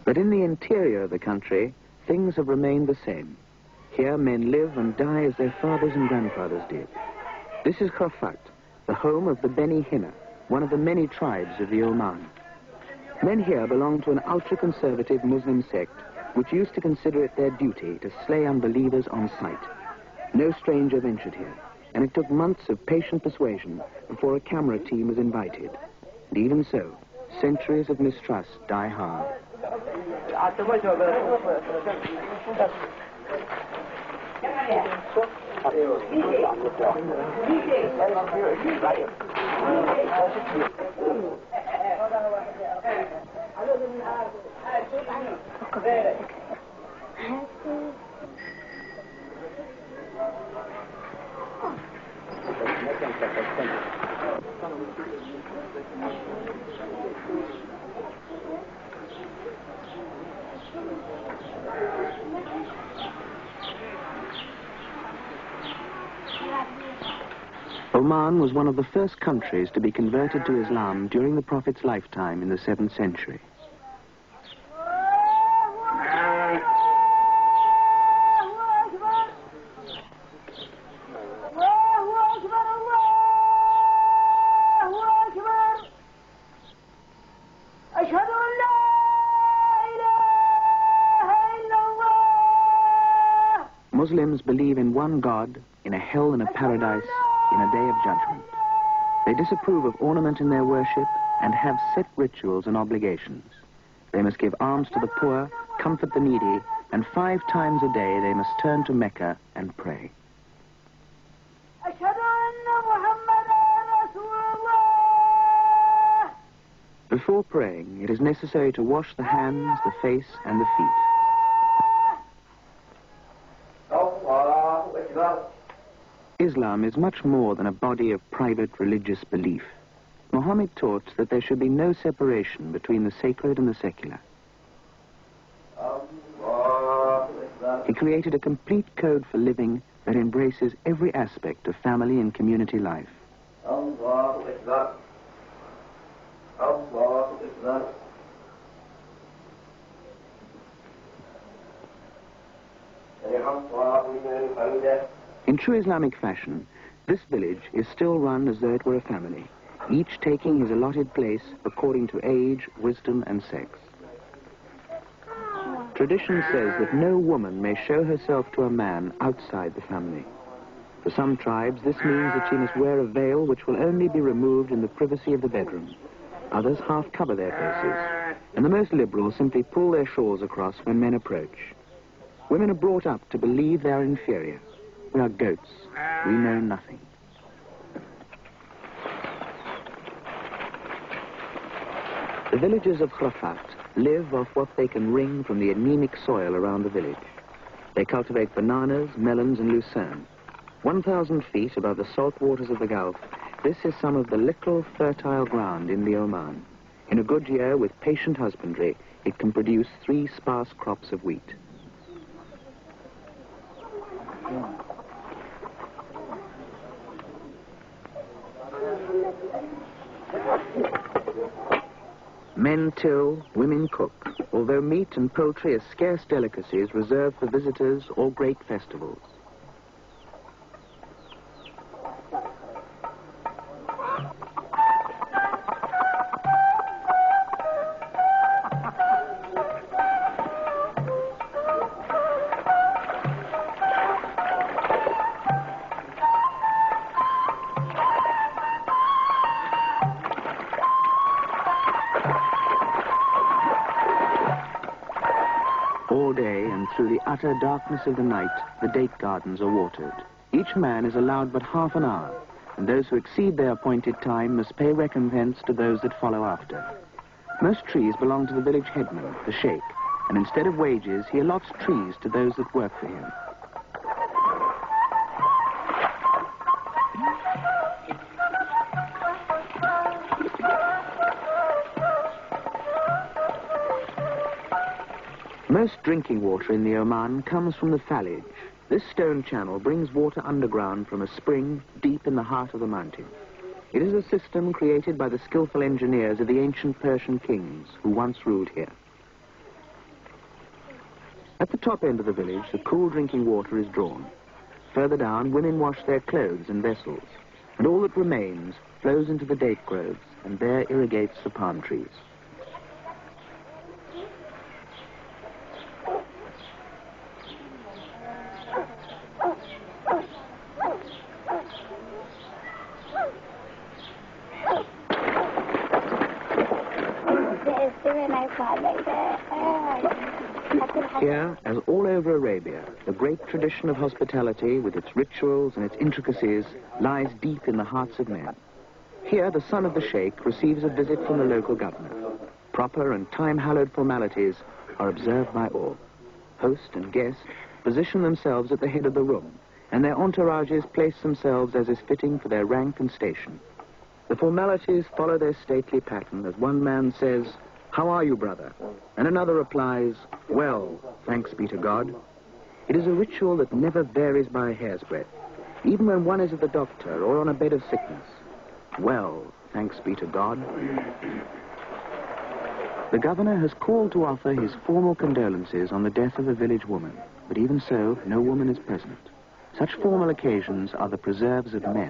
But in the interior of the country, things have remained the same. Here men live and die as their fathers and grandfathers did. This is Khafat, the home of the Beni Hina, one of the many tribes of the Oman. Men here belong to an ultra-conservative Muslim sect which used to consider it their duty to slay unbelievers on sight. No stranger ventured here, and it took months of patient persuasion before a camera team was invited. And even so, centuries of mistrust die hard. Oman was one of the first countries to be converted to Islam during the Prophet's lifetime in the 7th century. Muslims believe in one God, in a hell and a paradise, in a day of judgment. They disapprove of ornament in their worship and have set rituals and obligations. They must give alms to the poor, comfort the needy, and 5 times a day they must turn to Mecca and pray. Before praying, it is necessary to wash the hands, the face, and the feet. Islam is much more than a body of private religious belief. Muhammad taught that there should be no separation between the sacred and the secular. He created a complete code for living that embraces every aspect of family and community life. In true Islamic fashion, this village is still run as though it were a family, each taking his allotted place according to age, wisdom, and sex. Tradition says that no woman may show herself to a man outside the family. For some tribes, this means that she must wear a veil which will only be removed in the privacy of the bedroom. Others half cover their faces, and the most liberal simply pull their shawls across when men approach. Women are brought up to believe they are inferior. We are goats. We know nothing. The villagers of Khafat live off what they can wring from the anemic soil around the village. They cultivate bananas, melons, and lucerne. 1,000 feet above the salt waters of the Gulf, this is some of the little fertile ground in the Oman. In a good year, with patient husbandry, it can produce 3 sparse crops of wheat. Men till, women cook, although meat and poultry are scarce delicacies reserved for visitors or great festivals. All day and through the utter darkness of the night, the date gardens are watered. Each man is allowed but half an hour, and those who exceed their appointed time must pay recompense to those that follow after. Most trees belong to the village headman, the sheikh, and instead of wages, he allots trees to those that work for him. Most drinking water in the Oman comes from the Falij. This stone channel brings water underground from a spring deep in the heart of the mountain. It is a system created by the skillful engineers of the ancient Persian kings who once ruled here. At the top end of the village, the cool drinking water is drawn. Further down, women wash their clothes in vessels, and all that remains flows into the date groves and there irrigates the palm trees. Here, as all over Arabia, the great tradition of hospitality, with its rituals and its intricacies, lies deep in the hearts of men. Here, the son of the sheikh receives a visit from the local governor. Proper and time-hallowed formalities are observed by all. Host and guest position themselves at the head of the room, and their entourages place themselves as is fitting for their rank and station. The formalities follow their stately pattern as one man says, "How are you, brother?" and another replies, "Well, thanks be to God." It is a ritual that never varies by a hair's breadth, even when one is at the doctor or on a bed of sickness. Well, thanks be to God. The governor has called to offer his formal condolences on the death of a village woman, but even so, no woman is present. Such formal occasions are the preserves of men.